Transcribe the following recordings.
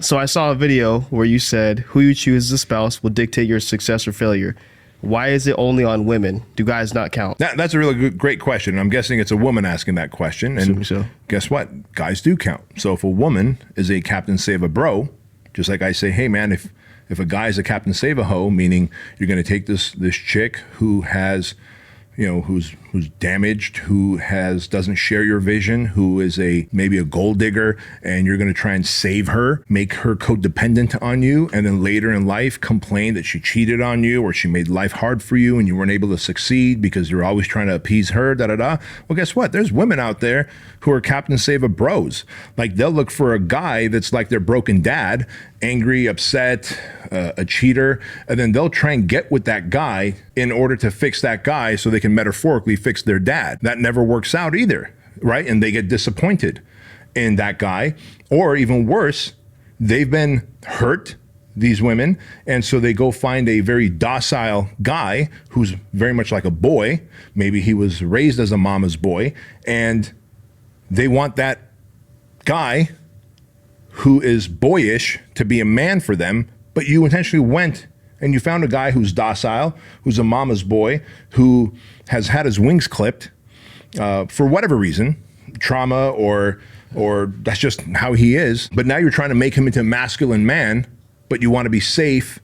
So I saw a video where you said who you choose as a spouse will dictate your success or failure. Why is it only on women? Do guys not count? That's a really great question. I'm guessing it's a woman asking that question. And so. Guess what? Guys do count. So if a woman is a Captain Save a Bro, just like I say, hey man, if a guy is a Captain Save a Hoe, meaning you're going to take this chick who has, who's damaged, who doesn't share your vision, who is maybe a gold digger, and you're going to try and save her, make her codependent on you, and then later in life complain that she cheated on you or she made life hard for you and you weren't able to succeed because you're always trying to appease her, Well, guess what? There's women out there who are Captain Save a Bros. Like they'll look for a guy that's like their broken dad, angry, upset, a cheater, and then they'll try and get with that guy in order to fix that guy so they can metaphorically fix their dad. That never works out either, right? And they get disappointed in that guy. Or even worse, they've been hurt, these women, and so they go find a very docile guy who's very much like a boy. Maybe he was raised as a mama's boy, and they want that guy who is boyish to be a man for them, but you intentionally went and you found a guy who's docile, who's a mama's boy, who has had his wings clipped for whatever reason, trauma or that's just how he is. But now you're trying to make him into a masculine man, but you want to be safe,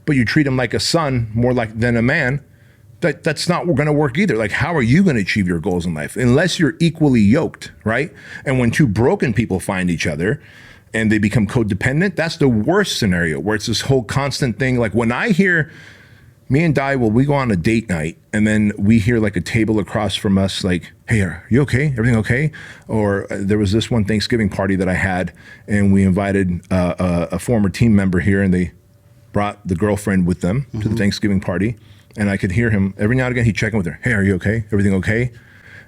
but you treat him like a son more than a man. That's not going to work either. Like, how are you going to achieve your goals in life unless you're equally yoked, right? And when two broken people find each other and they become codependent, that's the worst scenario, where it's this whole constant thing. Like when I hear me and Di, we go on a date night and then we hear like a table across from us like, hey, are you okay? Everything okay? Or there was this one Thanksgiving party that I had and we invited a former team member here and they brought the girlfriend with them to the Thanksgiving party. And I could hear him every now and again, he'd check in with her. Hey, are you okay? Everything okay?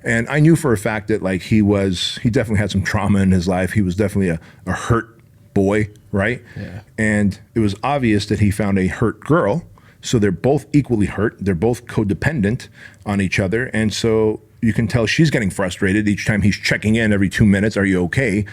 And I knew for a fact that like he definitely had some trauma in his life. He was definitely a hurt boy, right? Yeah. And it was obvious that he found a hurt girl. So they're both equally hurt. They're both codependent on each other. And so you can tell she's getting frustrated each time he's checking in every 2 minutes. Are you okay?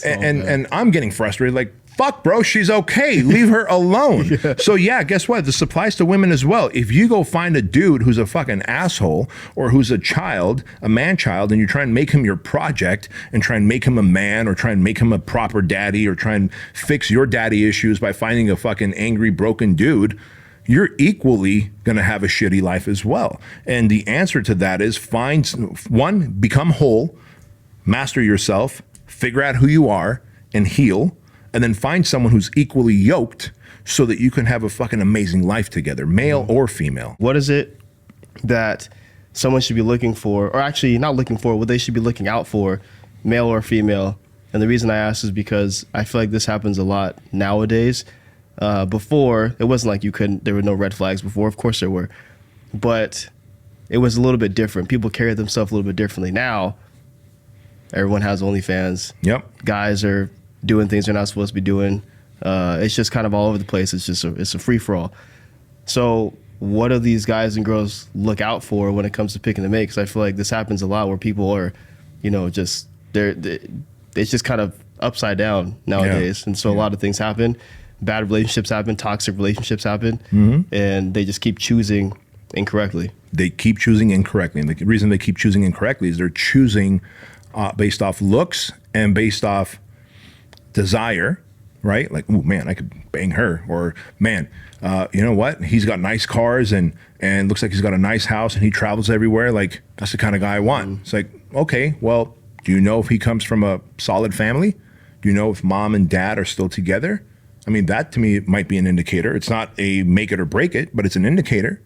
and I'm getting frustrated like, fuck, bro, she's okay. Leave her alone. Yeah. So yeah, guess what? This applies to women as well. If you go find a dude who's a fucking asshole or who's a child, a man-child, and you try and make him your project and try and make him a man or try and make him a proper daddy or try and fix your daddy issues by finding a fucking angry, broken dude, you're equally going to have a shitty life as well. And the answer to that is become whole, master yourself, figure out who you are and heal. And then find someone who's equally yoked so that you can have a fucking amazing life together, male or female. What is it that someone should be looking for, or actually not looking for, what they should be looking out for, male or female? And the reason I ask is because I feel like this happens a lot nowadays. Before, it wasn't like there were no red flags before. Of course there were. But it was a little bit different. People carried themselves a little bit differently. Now, everyone has OnlyFans. Yep. Guys are doing things they're not supposed to be doing. It's just kind of all over the place. It's a free-for-all. So what do these guys and girls look out for when it comes to picking the mate? Because I feel like this happens a lot where people are, it's just kind of upside down nowadays. Yeah. And so a lot of things happen. Bad relationships happen, toxic relationships happen, and they just keep choosing incorrectly. They keep choosing incorrectly. And the reason they keep choosing incorrectly is they're choosing based off looks and based off desire, right? Like, oh man, I could bang her. Or man, you know what? He's got nice cars and looks like he's got a nice house and he travels everywhere. Like, that's the kind of guy I want. It's like, okay, well, do you know if he comes from a solid family? Do you know if mom and dad are still together? I mean, that to me might be an indicator. It's not a make it or break it, but it's an indicator.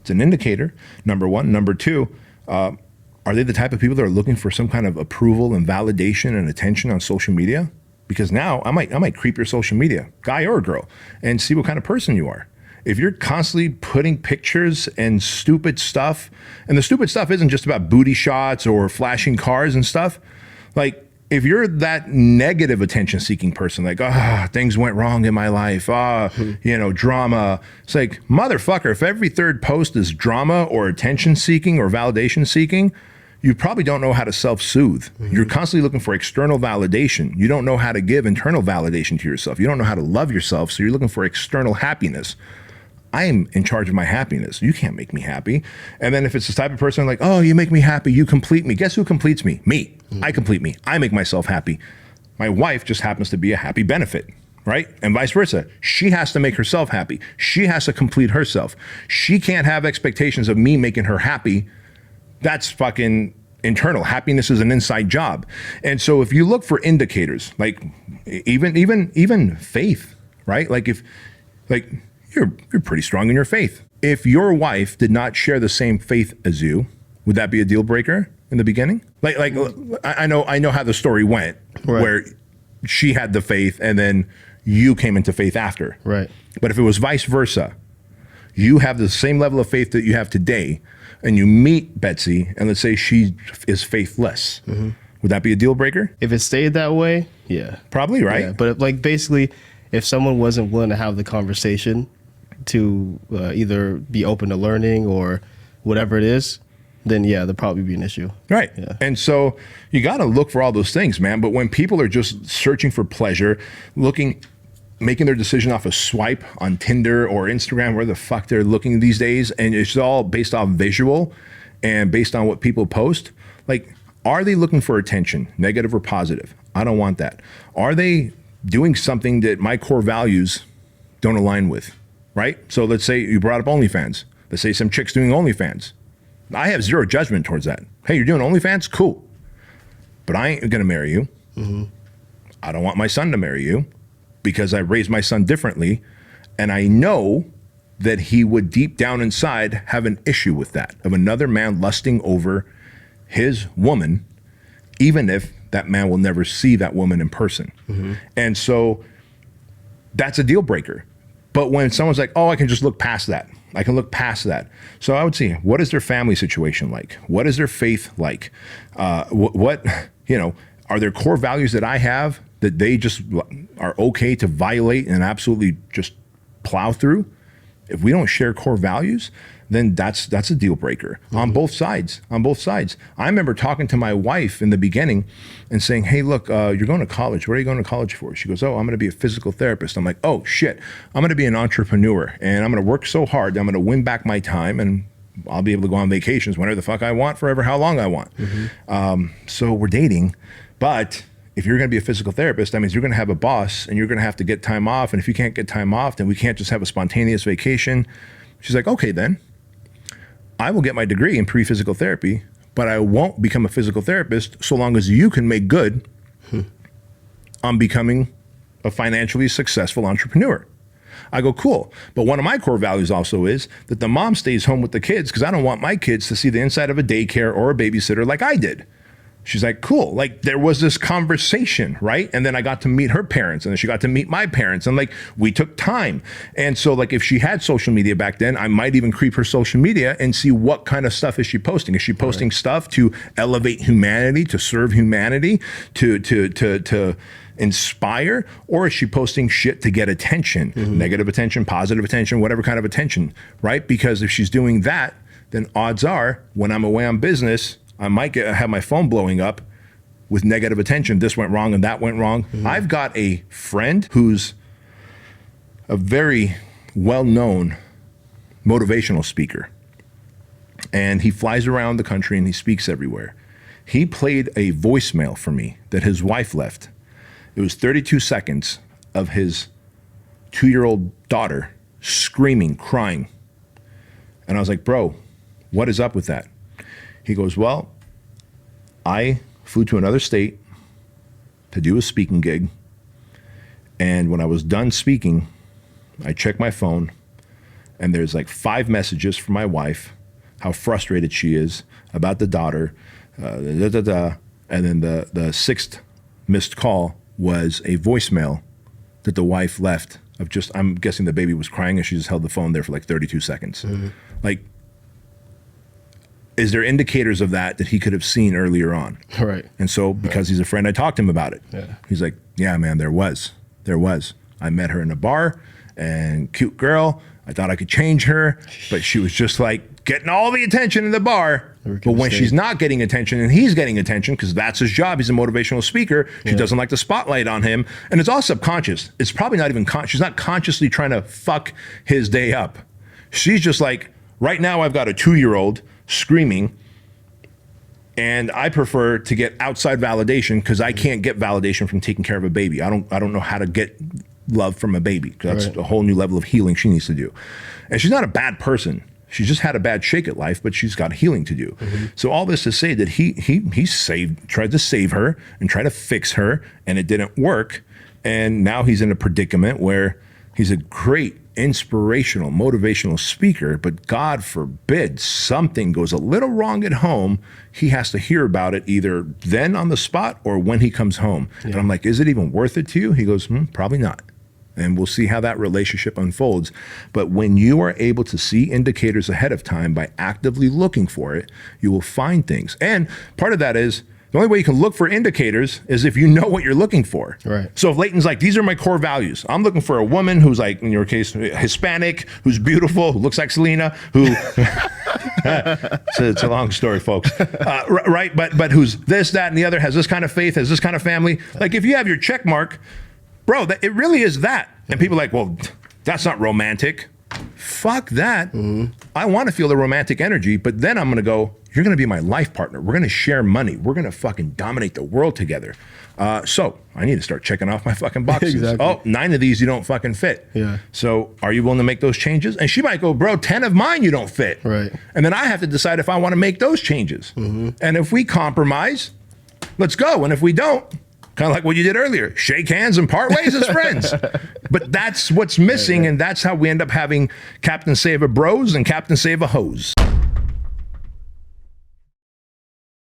It's an indicator, number one. Number two, are they the type of people that are looking for some kind of approval and validation and attention on social media? Because now I might creep your social media, guy or girl, and see what kind of person you are. If you're constantly putting pictures and stupid stuff, and the stupid stuff isn't just about booty shots or flashing cars and stuff. Like, if you're that negative attention-seeking person, like, things went wrong in my life, drama. It's like, motherfucker, if every third post is drama or attention-seeking or validation-seeking, you probably don't know how to self-soothe. You're constantly looking for external validation. You don't know how to give internal validation to yourself. You don't know how to love yourself, so you're looking for external happiness. I am in charge of my happiness. You can't make me happy. And then if it's the type of person like, oh, you make me happy, you complete me. Guess who completes me? Me. I complete me. I make myself happy. My wife just happens to be a happy benefit, right? And vice versa. She has to make herself happy. She has to complete herself. She can't have expectations of me making her happy. That's fucking internal. Happiness is an inside job. And so if you look for indicators, like even faith, right? Like if like you're pretty strong in your faith. If your wife did not share the same faith as you, would that be a deal breaker in the beginning? Like I know how the story went, right, where she had the faith and then you came into faith after. Right. But if it was vice versa, you have the same level of faith that you have today, and you meet Betsy, and let's say she is faithless, would that be a deal breaker? If it stayed that way, yeah. Probably, right? Yeah, but like basically, if someone wasn't willing to have the conversation to either be open to learning or whatever it is, then yeah, there'll probably be an issue. Right. Yeah. And so you got to look for all those things, man. But when people are just searching for pleasure, making their decision off a swipe on Tinder or Instagram, where the fuck they're looking these days, and it's all based off visual and based on what people post, like, are they looking for attention, negative or positive? I don't want that. Are they doing something that my core values don't align with, right? So let's say you brought up OnlyFans. Let's say some chick's doing OnlyFans. I have zero judgment towards that. Hey, you're doing OnlyFans? Cool. But I ain't going to marry you. I don't want my son to marry you, because I raised my son differently, and I know that he would deep down inside have an issue with that, of another man lusting over his woman, even if that man will never see that woman in person. And so that's a deal breaker. But when someone's like, oh, I can just look past that. I can look past that. So I would see, what is their family situation like? What is their faith like? What, are there core values that I have that they just are okay to violate and absolutely just plow through? If we don't share core values, then that's a deal breaker on both sides. I remember talking to my wife in the beginning and saying, hey, look, you're going to college. What are you going to college for? She goes, oh, I'm going to be a physical therapist. I'm like, oh, shit. I'm going to be an entrepreneur, and I'm going to work so hard that I'm going to win back my time, and I'll be able to go on vacations whenever the fuck I want, forever, how long I want. So we're dating, but if you're going to be a physical therapist, that means you're going to have a boss, and you're going to have to get time off. And if you can't get time off, then we can't just have a spontaneous vacation. She's like, okay, then I will get my degree in pre-physical therapy, but I won't become a physical therapist so long as you can make good on becoming a financially successful entrepreneur. I go, cool. But one of my core values also is that the mom stays home with the kids, because I don't want my kids to see the inside of a daycare or a babysitter like I did. She's like, cool. Like, there was this conversation, right? And then I got to meet her parents, and then she got to meet my parents, and like, we took time. And so like, if she had social media back then, I might even creep her social media and see what kind of stuff is she posting. Is she posting stuff to elevate humanity, to serve humanity, to inspire, or is she posting shit to get attention, negative attention, positive attention, whatever kind of attention, right? Because if she's doing that, then odds are when I'm away on business, I might have my phone blowing up with negative attention. This went wrong and that went wrong. I've got a friend who's a very well-known motivational speaker, and he flies around the country and he speaks everywhere. He played a voicemail for me that his wife left. It was 32 seconds of his 2-year-old daughter screaming, crying. And I was like, bro, what is up with that? He goes, well, I flew to another state to do a speaking gig. And when I was done speaking, I checked my phone, and there's like 5 messages from my wife, how frustrated she is about the daughter, and then the 6th missed call was a voicemail that the wife left of just, I'm guessing the baby was crying, and she just held the phone there for like 32 seconds. Like, is there indicators of that he could have seen earlier on? Right. And so, because he's a friend, I talked to him about it. Yeah. He's like, yeah, man, there was. I met her in a bar, and cute girl. I thought I could change her, but she was just like getting all the attention in the bar. But when she's not getting attention and he's getting attention, because that's his job, he's a motivational speaker, she doesn't like the spotlight on him. And it's all subconscious. It's probably not even she's not consciously trying to fuck his day up. She's just like, right now I've got a 2-year-old screaming, and I prefer to get outside validation because I can't get validation from taking care of a baby. I don't know how to get love from a baby. That's a whole new level of healing she needs to do. And she's not a bad person. She's just had a bad shake at life, but she's got healing to do. So all this to say that he tried to save her and try to fix her, and it didn't work. And now he's in a predicament where he's a great inspirational, motivational speaker, but God forbid something goes a little wrong at home, he has to hear about it either then on the spot or when he comes home. And I'm like, is it even worth it to you? He goes, probably not. And we'll see how that relationship unfolds. But when you are able to see indicators ahead of time by actively looking for it, you will find things. And part of that is, the only way you can look for indicators is if you know what you're looking for. Right. So if Leighton's like, these are my core values. I'm looking for a woman who's like, in your case, Hispanic, who's beautiful, who looks like Selena, who, it's a long story, folks. Right, but who's this, that, and the other, has this kind of faith, has this kind of family. Like if you have your check mark, bro, it really is that. And people are like, well, that's not romantic. Fuck that. I want to feel the romantic energy, but then I'm going to go, you're going to be my life partner. We're going to share money. We're going to fucking dominate the world together. So I need to start checking off my fucking boxes. Exactly. Oh, 9 of these you don't fucking fit. Yeah. So are you willing to make those changes? And she might go, bro, 10 of mine you don't fit. Right. And then I have to decide if I want to make those changes. And if we compromise, let's go. And if we don't, kind of like what you did earlier, shake hands and part ways as friends. But that's what's missing, and that's how we end up having Captain Save a Bros and Captain Save a Hose.